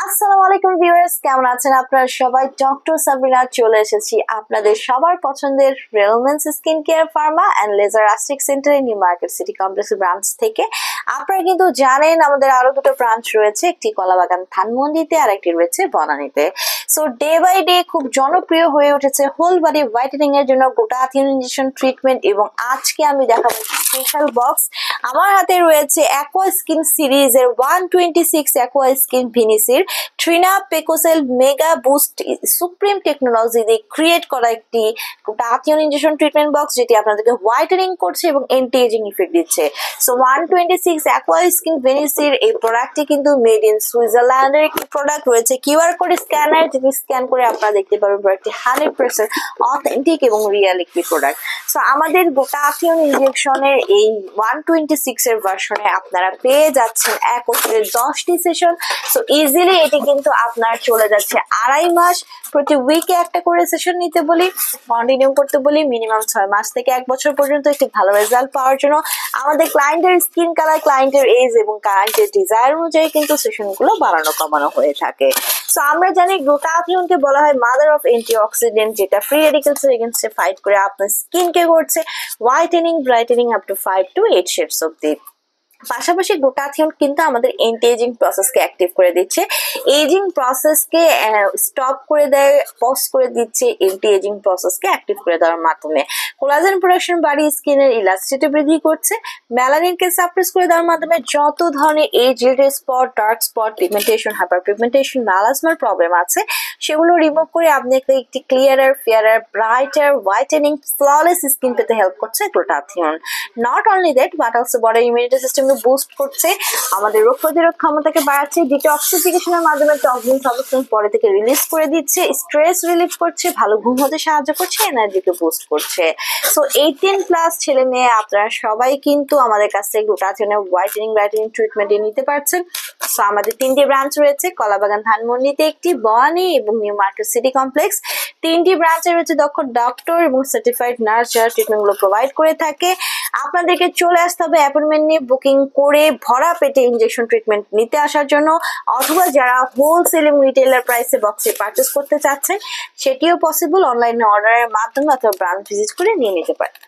আসসালামু আলাইকুম ভিউয়ার্স, কেমন আছেন আপনারা সবাই? ডক্টর সাবরিনা চলে এসেছি আপনাদের সবার পছন্দের রেলমেন্স skin care pharma and laser aesthetic centre new market city complex branch থেকে। আপনারা কিন্তু জানেন আমাদের আরো দুটো ব্রাঞ্চ রয়েছে, একটি কলাবাগান ধানমন্ডিতে আর একটি রয়েছে বনানীতে। সো ডে বাই ডে খুব জনপ্রিয় হয়ে উঠেছে হোল বডি হোয়াইটেনিং এর জন্য গ্লুটাথিয়ন ইনজেকশন ট্রিটমেন্ট, এবং আজকে আমি দেখাবো স্পেশাল বক্স। আমার হাতে রয়েছে অ্যাকোয়া স্কিন সিরিজের 126 অ্যাকোয়া স্কিন ভিনিসির ট্রিনা পেকোসেল মেগা বুস্ট সুপ্রিম টেকনোলজি দিয়ে ক্রিয়েট করা একটি গ্লুটাথিয়ন ইনজেকশন ট্রিটমেন্ট বক্স, যেটি আপনাদেরকে হোয়াইটেনিং করছে এবং এন্টি এজিং ইফেক্ট দিচ্ছে। সো 126 অ্যাকোয়া স্কিন ভিনিসির এই প্রোডাক্টটি কিন্তু মেড ইন সুইজারল্যান্ডের একটি প্রোডাক্ট রয়েছে কিউআর কোড স্ক্যানার, যেটি স্ক্যান করে আপনারা দেখতে পারবেন প্রোডাক্টটি 100% অথেন্টিক এবং রিয়েল একটি প্রোডাক্ট। সো আমাদের গ্লুটাথিয়ন ইনজেকশনের এই 126 এর ভার্সনে আপনারা পেয়ে যাচ্ছেন এক বছরের 10টি সেশন। সো ইজিলি এটি কিন্তু আপনার চলে যাচ্ছে 2.5 মাস। প্রতি উইকে একটা করে সেশন নিতে বলি, কন্টিনিউ করতে বলি মিনিমাম 6 মাস থেকে 1 বছর পর্যন্ত একটি ভালো রেজাল্ট পাওয়ার জন্য। আমাদের ক্লায়েন্টের স্কিন কালার, ক্লায়েন্টের এজ এবং ক্লায়েন্টের ডিজায়ার অনুযায়ী কিন্তু সেশনগুলো বাড়ানো কমানো হয়ে থাকে। সো আমরা জানি গ্লুটাথিয়নকে বলা হয় মাদার অফ অ্যান্টিঅক্সিডেন্ট, যেটা ফ্রি রেডিক্যালস এর এগেইনস্টে ফাইট করে আপনার স্কিনকে করছে whitening, brightening up to 5 to 8 shades অব্দি। পাশাপাশি গ্লুটাথিয়ন কিন্তু আমাদের এন্টি এজিং প্রসেসকে অ্যাক্টিভ করে দিচ্ছে, এজিং প্রসেসকে স্টপ করে দেয়, পজ করে দিচ্ছে এন্টি এজিং প্রসেসকে অ্যাক্টিভ করে দেওয়ার মাধ্যমে। কোলাজেন প্রোডাকশন বাড়ি স্কিনের ইলাস্টিসিটি বৃদ্ধি করছে, মেলানিনকে সাপ্রেস করে দেওয়ার মাধ্যমে যত ধরনের age related spot, dark spot, pigmentation, hyper pigmentation, melasma problem আছে সেগুলো রিমুভ করে আপনি একটি clearer, fairer, brighter, whitening, flawless skin পেতে হেল্প করছে glutathione. Not only that but also body immunity system boost করছে, আমাদের রোগ প্রতিরোধ ক্ষমতাকে বাড়াচ্ছে, ডিটক্সিফিকেশনের মাধ্যমে টক্সিন সাবস্টেন্স বডি থেকে রিলিজ করে দিচ্ছে, স্ট্রেস রিলিফ করছে, ভালো ঘুম হতে সাহায্য করছে, এনার্জিকে বুস্ট করছে। সো 18+ ছেলে মেয়ে আপনারা সবাই কিন্তু আমাদের কাছ থেকে গ্লুটাথিয়নের হোয়াইটেনিং ব্রাইটেনিং ট্রিটমেন্টে নিতে পারছেন। সো আমাদের 3টি ব্রাঞ্চ রয়েছে, কলাবাগান ধানমন্ডিতে একটি, বনানী এবং নিউ মার্কেট সিটি কমপ্লেক্স। 3টি ব্রাঞ্চে রয়েছে দক্ষ ডক্টর এবং সার্টিফাইড নার্স যারা ট্রিটমেন্টগুলো প্রোভাইড করে থাকে। আপনাদেরকে চলে আসতে হবে অ্যাপয়েন্টমেন্ট নিয়ে বুকিং করে ভরা পেটে ইনজেকশন ট্রিটমেন্ট নিতে আসার জন্য, অথবা যারা হোলসেল এবং রিটেলার প্রাইসে বক্সে পারচেস করতে চাচ্ছেন সেটিও পসিবল, অনলাইনে অর্ডারের মাধ্যমে অথবা ব্রাঞ্চ ভিজিট করে নিয়ে নিতে পারেন।